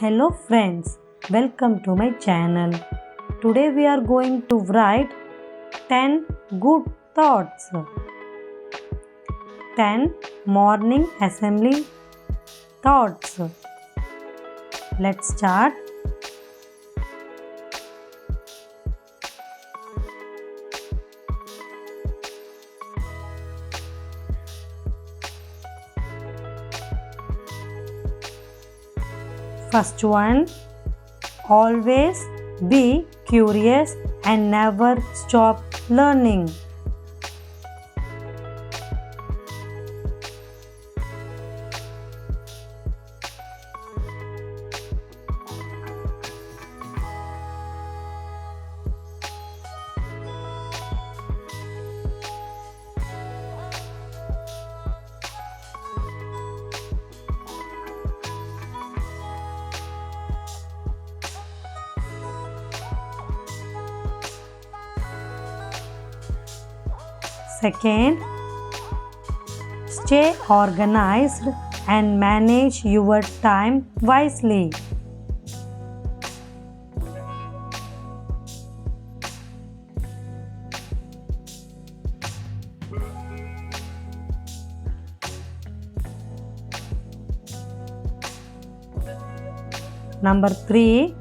Hello friends, welcome to my channel. Today we are going to write 10 good thoughts. 10 morning assembly thoughts. Let's start. First one, always be curious and never stop learning. Second, stay organized and manage your time wisely. Number 3,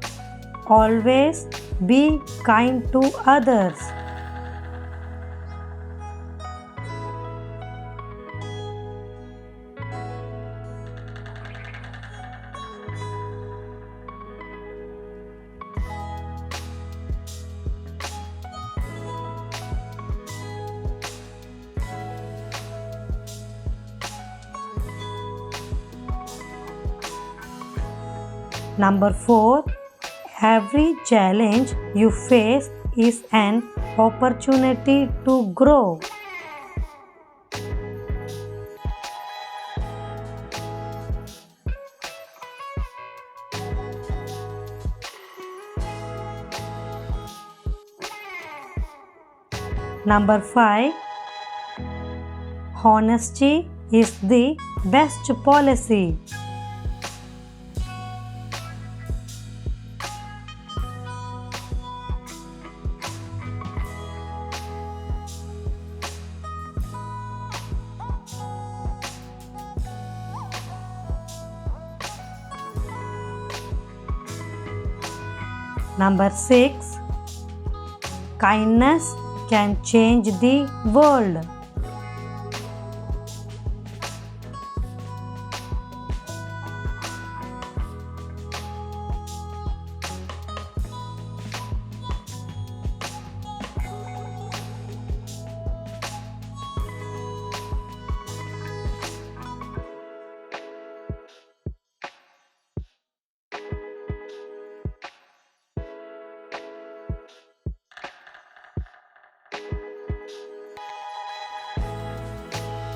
always be kind to others. Number 4, every challenge you face is an opportunity to grow. Number 5, honesty is the best policy. Number 6, kindness can change the world.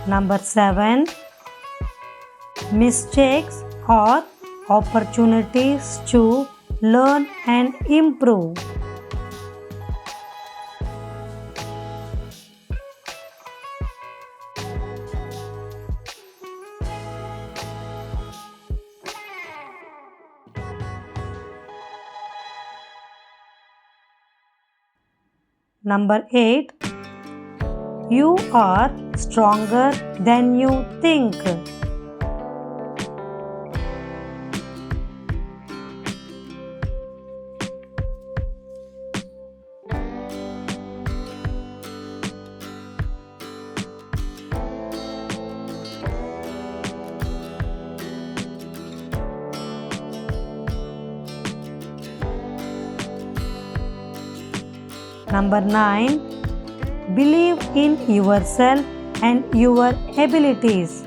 Number 7, mistakes are opportunities to learn and improve. Number 8, you are stronger than you think. Number 9, believe in yourself and your abilities.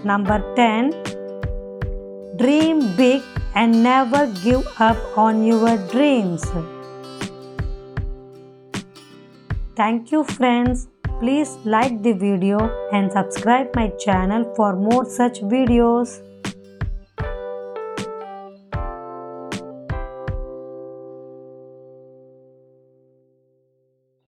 Number 10, dream big and never give up on your dreams. Thank you friends. Please like the video and subscribe my channel for more such videos.